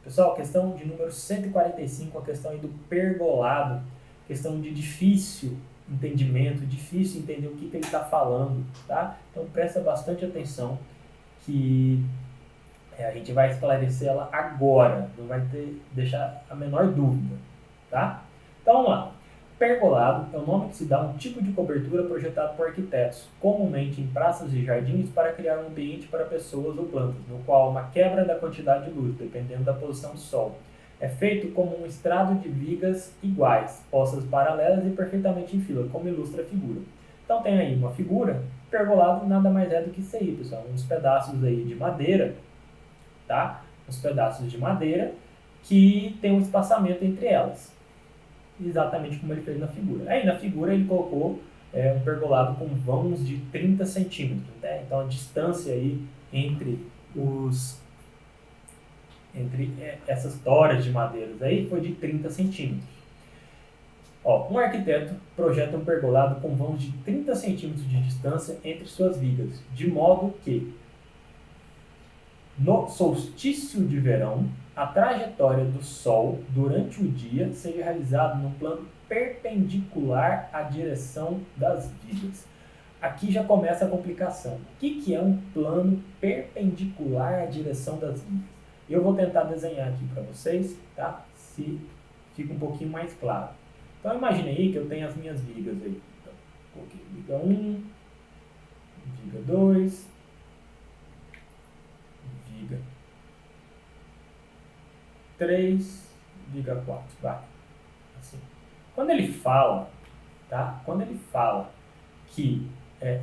Pessoal, questão de número 145, a questão aí do pergolado, questão de difícil entendimento, difícil entender o que ele está falando, tá? Então presta bastante atenção que a gente vai esclarecer ela agora, não vai deixar a menor dúvida, tá? Então vamos lá. Pergolado é o nome que se dá a um tipo de cobertura projetado por arquitetos, comumente em praças e jardins, para criar um ambiente para pessoas ou plantas, no qual há uma quebra da quantidade de luz, dependendo da posição do sol. É feito como um estrado de vigas iguais, postas paralelas e perfeitamente em fila, como ilustra a figura. Então tem aí uma figura, pergolado nada mais é do que isso aí, pessoal, uns pedaços aí de madeira, tá? Uns pedaços de madeira que tem um espaçamento entre elas, exatamente como ele fez na figura. Aí na figura ele colocou um pergolado com vãos de 30 centímetros, né? Então a distância aí entre essas toras de madeiras aí foi de 30 centímetros. Ó, um arquiteto projeta um pergolado com vãos de 30 centímetros de distância entre suas vigas, de modo que no solstício de verão, a trajetória do Sol durante o dia seja realizada num plano perpendicular à direção das vigas. Aqui já começa a complicação. O que é um plano perpendicular à direção das vigas? Eu vou tentar desenhar aqui para vocês, tá? Se fica um pouquinho mais claro. Então imagine aí que eu tenho as minhas vigas aí. Então, coloquei viga 1, viga 2, viga 3, viga 4, vai. Assim. Quando ele fala, tá? Quando ele fala que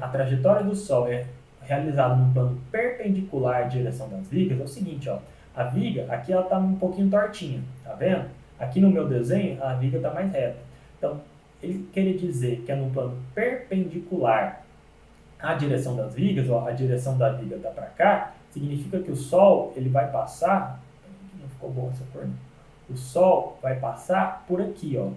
a trajetória do Sol é realizada num plano perpendicular à direção das vigas, é o seguinte, ó. A viga, aqui ela está um pouquinho tortinha, tá vendo? Aqui no meu desenho, a viga está mais reta. Então, ele quer dizer que é num plano perpendicular à direção das vigas, ó, a direção da viga está para cá, significa que o Sol ele vai passar, não ficou bom essa cor, não. O Sol vai passar por aqui, ó,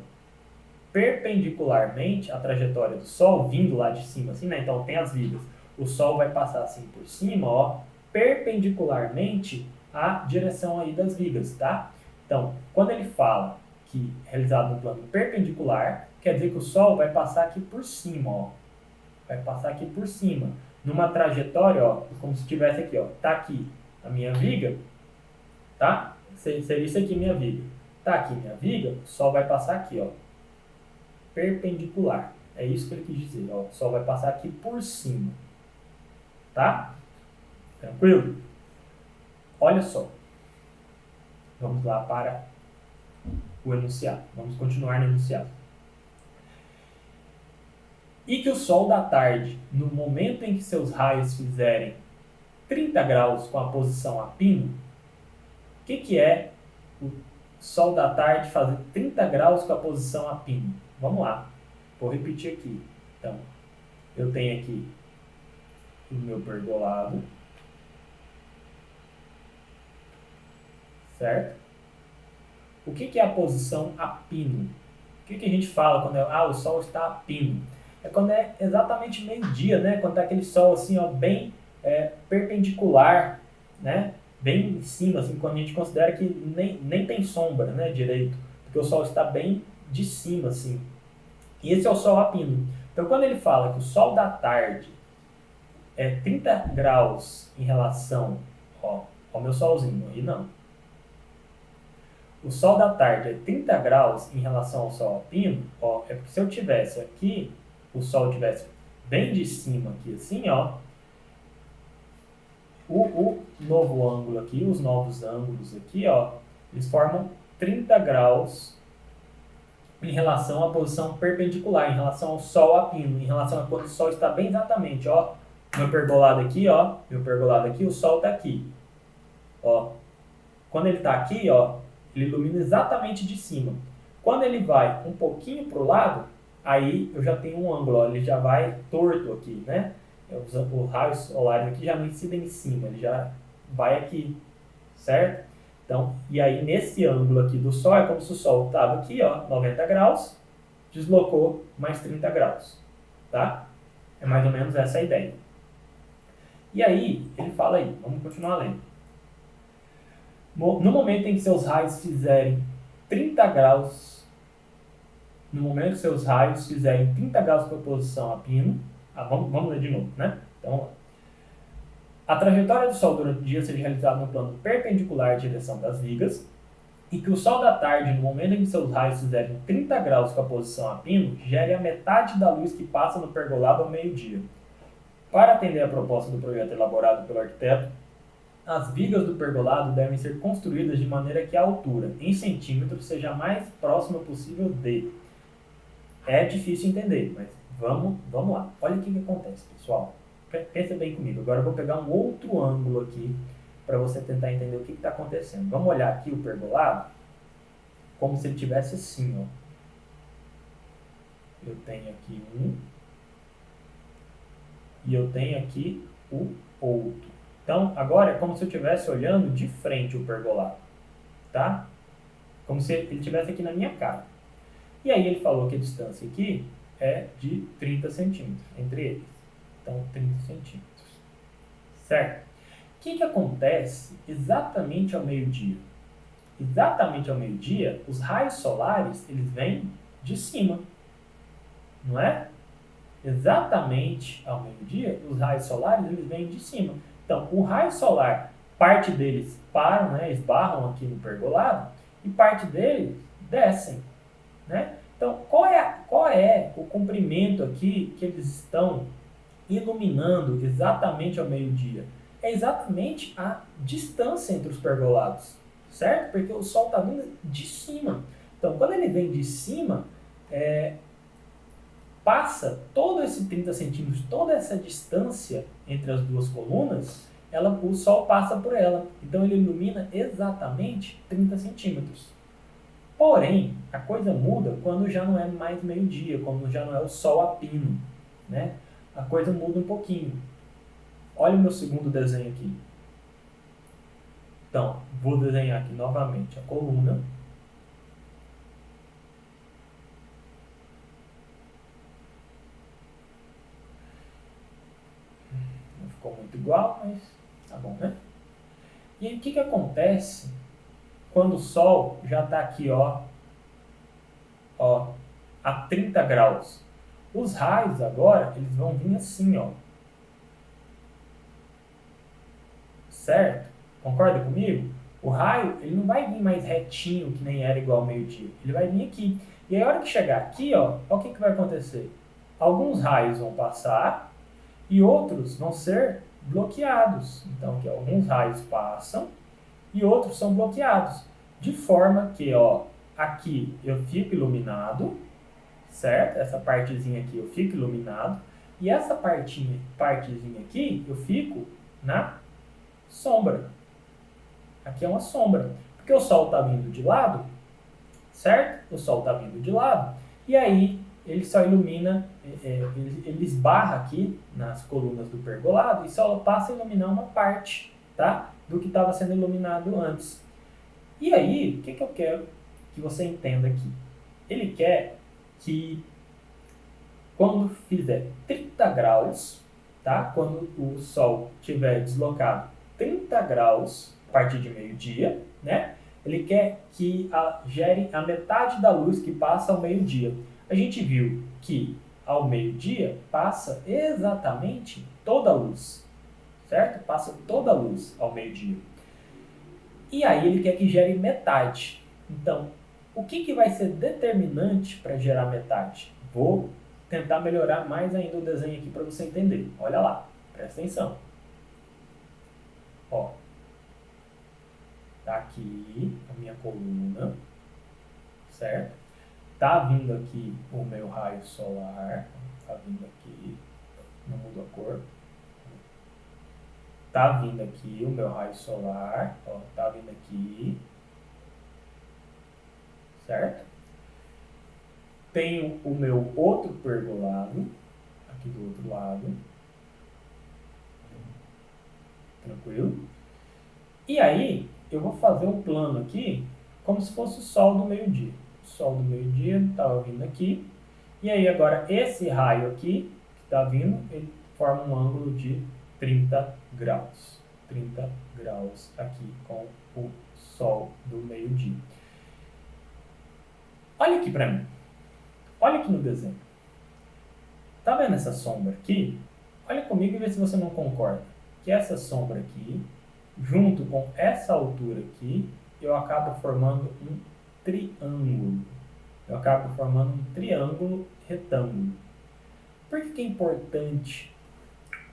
perpendicularmente à trajetória do Sol, vindo lá de cima, assim, né? Então tem as vigas. O Sol vai passar assim por cima, ó, perpendicularmente à direção aí das vigas, tá? Então, quando ele fala que realizado no plano perpendicular, quer dizer que o Sol vai passar aqui por cima, ó. Vai passar aqui por cima, numa trajetória, ó, como se estivesse aqui, ó. Tá aqui a minha viga, tá? Seria isso aqui minha viga. Tá aqui minha viga, o Sol vai passar aqui, ó, perpendicular. É isso que ele quis dizer, ó. O Sol vai passar aqui por cima, tá? Tranquilo? Olha só. Vamos lá para o enunciado. Vamos continuar no enunciado. E que o sol da tarde, no momento em que seus raios fizerem 30 graus com a posição a pino, o que é o sol da tarde fazer 30 graus com a posição a pino? Vamos lá, vou repetir aqui. Então, eu tenho aqui o meu pergolado, certo? O que é a posição a pino? O que a gente fala quando o sol está a pino? É quando é exatamente meio-dia, né? Quando tá aquele sol assim, ó, bem perpendicular, né? Bem em cima, assim, quando a gente considera que nem tem sombra, né, direito, porque o sol está bem de cima, assim. E esse é o sol a pino. Então, quando ele fala que o sol da tarde é 30 graus em relação ao meu solzinho, aí não. O sol da tarde é 30 graus em relação ao sol a pino, ó, é porque se eu tivesse aqui, o sol tivesse bem de cima aqui, assim, ó, o novo ângulo aqui, os novos ângulos aqui, ó, eles formam 30 graus em relação à posição perpendicular, em relação ao sol a pino, em relação a quando o sol está bem exatamente, ó, meu pergolado aqui, ó, o sol está aqui, ó. Quando ele está aqui, ó, ele ilumina exatamente de cima. Quando ele vai um pouquinho para o lado, aí eu já tenho um ângulo, ó, ele já vai torto aqui, né? Os raios solares aqui já não incidem em cima, ele já vai aqui, certo? Então, e aí nesse ângulo aqui do Sol, é como se o Sol estava aqui, ó, 90 graus, deslocou mais 30 graus, tá? É mais ou menos essa a ideia. E aí, ele fala aí, vamos continuar lendo. No momento em que seus raios fizerem 30 graus, no momento que seus raios fizerem 30 graus com a oposição a pino, vamos ler de novo, né? Então, a trajetória do Sol durante o dia seja realizada no plano perpendicular à direção das vigas, e que o Sol da tarde, no momento em que seus raios fizerem 30 graus com a posição a pino, gere a metade da luz que passa no pergolado ao meio-dia. Para atender a proposta do projeto elaborado pelo arquiteto, as vigas do pergolado devem ser construídas de maneira que a altura, em centímetros, seja a mais próxima possível de. É difícil entender, mas vamos lá. Olha o que acontece, pessoal. Pensa bem comigo. Agora eu vou pegar um outro ângulo aqui para você tentar entender o que está acontecendo. Vamos olhar aqui o pergolado como se ele tivesse assim, ó. Eu tenho aqui um e eu tenho aqui o outro. Então, agora é como se eu estivesse olhando de frente o pergolado, tá? Como se ele estivesse aqui na minha cara. E aí ele falou que a distância aqui é de 30 centímetros entre eles. Então, 30 centímetros. Certo? O que acontece exatamente ao meio-dia? Exatamente ao meio-dia, os raios solares, eles vêm de cima. Não é? Exatamente ao meio-dia, os raios solares, eles vêm de cima. Então, o raio solar, parte deles param, né, esbarram aqui no pergolado, e parte deles descem. Né? Então, qual é o comprimento aqui que eles estão iluminando exatamente ao meio-dia? É exatamente a distância entre os pergolados, certo? Porque o Sol está vindo de cima. Então, quando ele vem de cima, passa todo esse 30 centímetros, toda essa distância entre as duas colunas, o Sol passa por ela. Então, ele ilumina exatamente 30 centímetros. Porém, a coisa muda quando já não é mais meio-dia, quando já não é o Sol a pino, né? A coisa muda um pouquinho. Olha o meu segundo desenho aqui. Então, vou desenhar aqui novamente a coluna. Não ficou muito igual, mas tá bom, né? E aí, o que acontece quando o Sol já está aqui, ó, a 30 graus? Os raios agora, eles vão vir assim, ó. Certo? Concorda comigo? O raio, ele não vai vir mais retinho, que nem era igual ao meio-dia. Ele vai vir aqui. E aí, a hora que chegar aqui, ó, olha o que vai acontecer. Alguns raios vão passar e outros vão ser bloqueados. Então, aqui, ó, alguns raios passam e outros são bloqueados. De forma que, ó, aqui eu fico iluminado, certo? Essa partezinha aqui eu fico iluminado. E essa partezinha aqui eu fico na sombra. Aqui é uma sombra. Porque o Sol está vindo de lado, certo? O Sol está vindo de lado. E aí ele só ilumina, ele esbarra aqui nas colunas do pergolado e só passa a iluminar uma parte, tá? Do que estava sendo iluminado antes. E aí, o que eu quero que você entenda aqui? Ele quer que quando fizer 30 graus, tá? Quando o Sol estiver deslocado 30 graus a partir de meio-dia, né? Ele quer que gere a metade da luz que passa ao meio-dia. A gente viu que ao meio-dia passa exatamente toda a luz, certo? Passa toda a luz ao meio-dia. E aí ele quer que gere metade. Então, o que vai ser determinante para gerar metade? Vou tentar melhorar mais ainda o desenho aqui para você entender. Olha lá, presta atenção. Ó, tá aqui a minha coluna, certo? Tá vindo aqui o meu raio solar, tá vindo aqui, não mudou a cor. Tá vindo aqui o meu raio solar, ó, tá vindo aqui, certo? Tenho o meu outro pergolado, aqui do outro lado, tranquilo? E aí, eu vou fazer um plano aqui, como se fosse o Sol do meio-dia. O Sol do meio-dia estava vindo aqui, e aí agora esse raio aqui, que está vindo, ele forma um ângulo de 30 graus. 30 graus aqui com o sol do meio-dia. Olha aqui para mim. Olha aqui no desenho. Tá vendo essa sombra aqui? Olha comigo e vê se você não concorda. Que essa sombra aqui, junto com essa altura aqui, eu acabo formando um triângulo. Eu acabo formando um triângulo retângulo. Por que é importante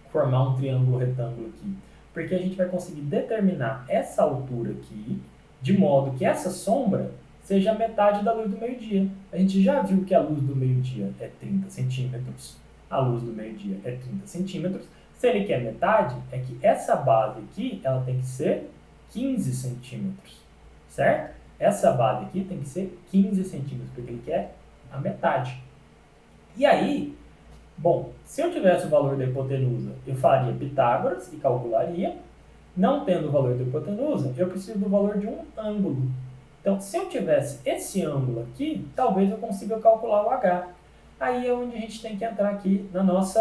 formar um triângulo retângulo aqui? Porque a gente vai conseguir determinar essa altura aqui, de modo que essa sombra seja a metade da luz do meio-dia. A gente já viu que a luz do meio-dia é 30 centímetros. A luz do meio-dia é 30 centímetros. Se ele quer metade, é que essa base aqui ela tem que ser 15 centímetros. Certo? Essa base aqui tem que ser 15 centímetros, porque ele quer a metade. E aí, bom, se eu tivesse o valor da hipotenusa, eu faria Pitágoras e calcularia. Não tendo o valor da hipotenusa, eu preciso do valor de um ângulo. Então, se eu tivesse esse ângulo aqui, talvez eu consiga calcular o H. Aí é onde a gente tem que entrar aqui no nosso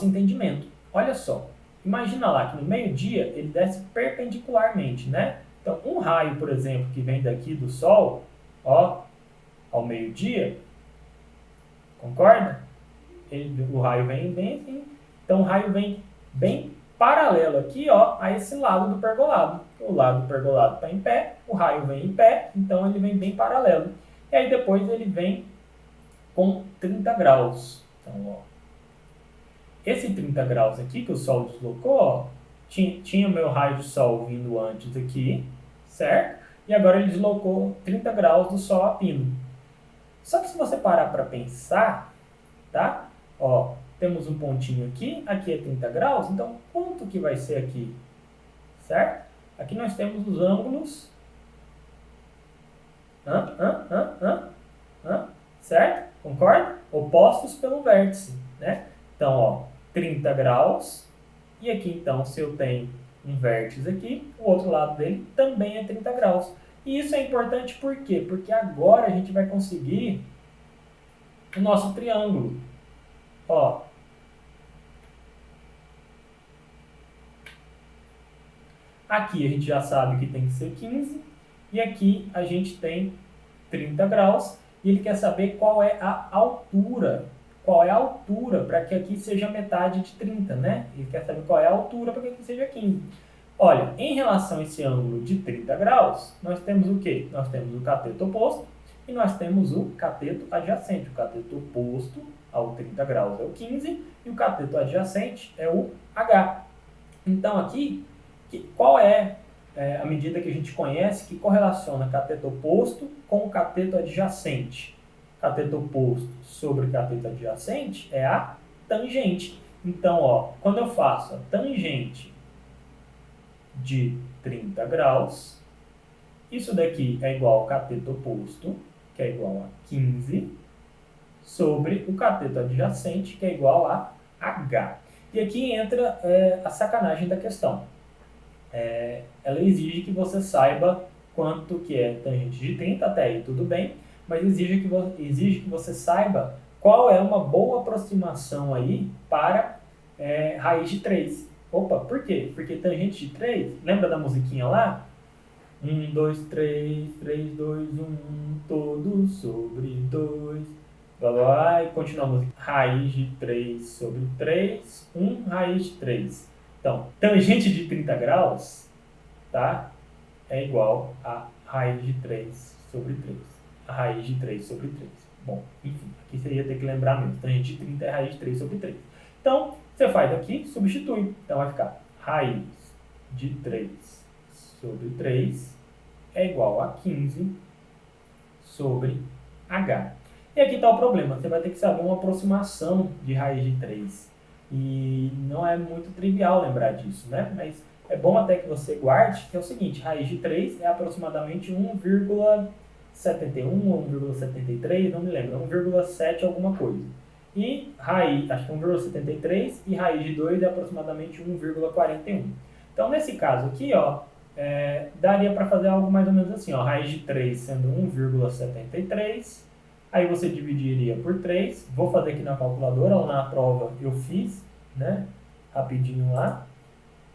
entendimento. Olha só, imagina lá que no meio-dia ele desce perpendicularmente, né? Então, um raio, por exemplo, que vem daqui do Sol, ó, ao meio-dia, concorda? O raio vem bem assim. Então, o raio vem bem paralelo aqui, ó, a esse lado do pergolado. O lado do pergolado está em pé, o raio vem em pé, então ele vem bem paralelo. E aí depois ele vem com 30 graus. Então, ó, esse 30 graus aqui que o Sol deslocou, ó, tinha o meu raio de Sol vindo antes aqui, certo? E agora ele deslocou 30 graus do Sol a pino. Só que se você parar para pensar, tá? Ó, temos um pontinho aqui, aqui é 30 graus, então quanto que vai ser aqui? Certo? Aqui nós temos os ângulos, certo? Concorda? Opostos pelo vértice, né? Então, ó, 30 graus, e aqui então, se eu tenho um vértice aqui, o outro lado dele também é 30 graus. E isso é importante por quê? Porque agora a gente vai conseguir o nosso triângulo. Ó, aqui a gente já sabe que tem que ser 15, e aqui a gente tem 30 graus, e ele quer saber qual é a altura. Qual é a altura para que aqui seja metade de 30, né? Ele quer saber qual é a altura para que aqui seja 15. Olha, em relação a esse ângulo de 30 graus, nós temos o quê? Nós temos o cateto oposto e nós temos o cateto adjacente. O cateto oposto ao 30 graus é o 15 e o cateto adjacente é o H. Então aqui, qual é a medida que a gente conhece que correlaciona cateto oposto com o cateto adjacente? Cateto oposto sobre cateto adjacente é a tangente. Então, ó, quando eu faço a tangente de 30 graus, isso daqui é igual ao cateto oposto, que é igual a 15, sobre o cateto adjacente, que é igual a H. E aqui entra a sacanagem da questão. Ela exige que você saiba quanto que é tangente de 30, até aí tudo bem, mas exige que você saiba qual é uma boa aproximação aí para raiz de 3. Opa, por quê? Porque tangente de 3, lembra da musiquinha lá? 1, 2, 3, 3, 2, 1, todo sobre 2. Blá, blá, blá, e continua a música. Raiz de 3 sobre 3, 1 raiz de 3. Então, tangente de 30 graus, tá? É igual a raiz de 3 sobre 3. A raiz de 3 sobre 3. Bom, enfim, aqui você ia ter que lembrar mesmo. Tangente de 30 é raiz de 3 sobre 3. Então, você faz aqui, substitui. Então, vai ficar raiz de 3 sobre 3 é igual a 15 sobre H. E aqui está o problema. Você vai ter que saber uma aproximação de raiz de 3. E não é muito trivial lembrar disso, né? Mas é bom até que você guarde, que é o seguinte, raiz de 3 é aproximadamente 1,71 ou 1,73, não me lembro, 1,7 alguma coisa. E raiz, acho que 1,73 e raiz de 2 é aproximadamente 1,41. Então, nesse caso aqui, ó, daria para fazer algo mais ou menos assim, ó, raiz de 3 sendo 1,73, aí você dividiria por 3, vou fazer aqui na calculadora, ou na prova eu fiz, né, rapidinho lá,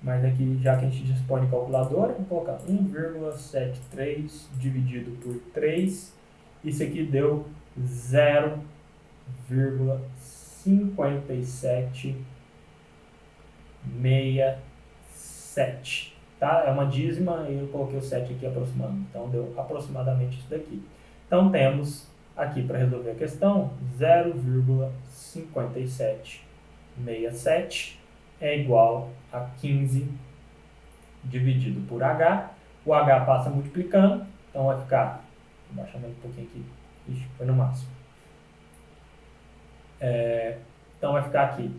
Mas aqui, já que a gente dispõe de calculadora, vamos colocar 1,73 dividido por 3. Isso aqui deu 0,5767. Tá? É uma dízima e eu coloquei o 7 aqui aproximando. Então, deu aproximadamente isso daqui. Então, temos aqui para resolver a questão 0,5767 é igual a 15 dividido por H. O H passa multiplicando, então vai ficar, vou baixar mais um pouquinho aqui, ixi, foi no máximo. Então vai ficar aqui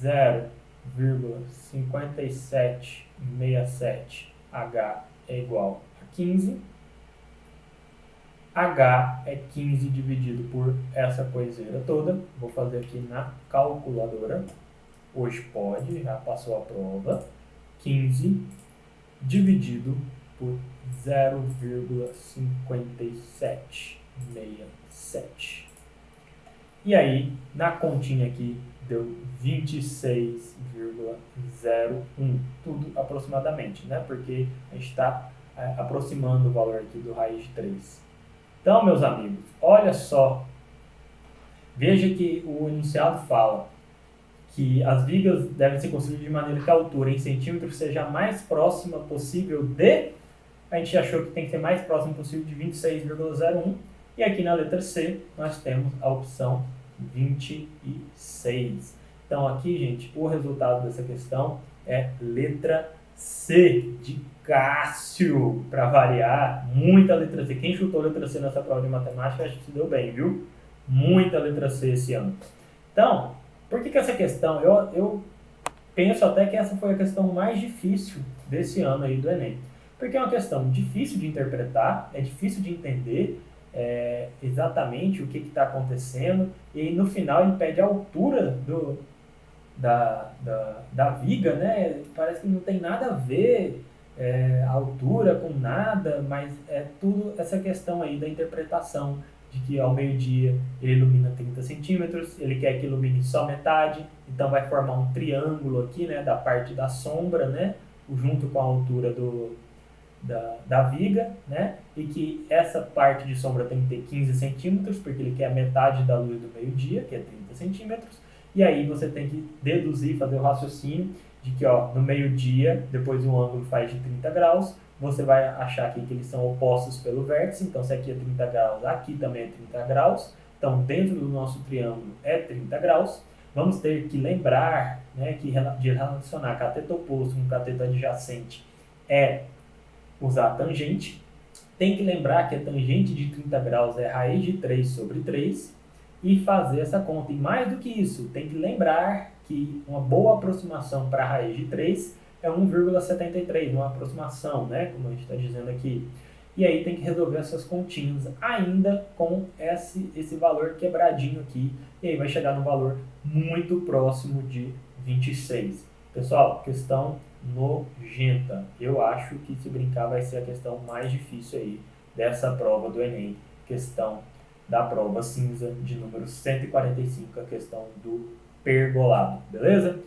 0,5767H é igual a 15. H é 15 dividido por essa coiseira toda. Vou fazer aqui na calculadora. Hoje pode, já passou a prova. 15 dividido por 0,5767. E aí, na continha aqui, deu 26,01. Tudo aproximadamente, né? Porque a gente está aproximando o valor aqui do raiz de 3. Então, meus amigos, olha só. Veja que o enunciado fala que as vigas devem ser construídas de maneira que a altura em centímetros seja a mais próxima possível de... A gente achou que tem que ser mais próximo possível de 26,01. E aqui na letra C, nós temos a opção 26. Então, aqui, gente, o resultado dessa questão é letra C, de Cássio, para variar. Muita letra C. Quem chutou letra C nessa prova de matemática, acho que se deu bem, viu? Muita letra C esse ano. Então, por que essa questão? Eu penso até que essa foi a questão mais difícil desse ano aí do Enem. Porque é uma questão difícil de interpretar, é difícil de entender exatamente o que está acontecendo. E no final ele pede a altura da viga, né? Parece que não tem nada a ver a altura com nada, mas é tudo essa questão aí da interpretação de que ao meio-dia ele ilumina 30 centímetros, ele quer que ilumine só metade, então vai formar um triângulo aqui, né, da parte da sombra, né, junto com a altura da viga, né, e que essa parte de sombra tem que ter 15 centímetros, porque ele quer a metade da luz do meio-dia, que é 30 centímetros, e aí você tem que deduzir, fazer o raciocínio de que no meio-dia, depois o ângulo faz de 30 graus, você vai achar aqui que eles são opostos pelo vértice, então se aqui é 30 graus, aqui também é 30 graus, então dentro do nosso triângulo é 30 graus, vamos ter que lembrar, né, que de relacionar cateto oposto com cateto adjacente é usar a tangente, tem que lembrar que a tangente de 30 graus é raiz de 3 sobre 3, e fazer essa conta. E mais do que isso, tem que lembrar que uma boa aproximação para a raiz de 3 é 1,73, uma aproximação, né, como a gente está dizendo aqui. E aí tem que resolver essas continhas ainda com esse valor quebradinho aqui, e aí vai chegar no valor muito próximo de 26. Pessoal, questão nojenta. Eu acho que se brincar vai ser a questão mais difícil aí dessa prova do Enem, questão da prova cinza de número 145, a questão do pergolado, beleza?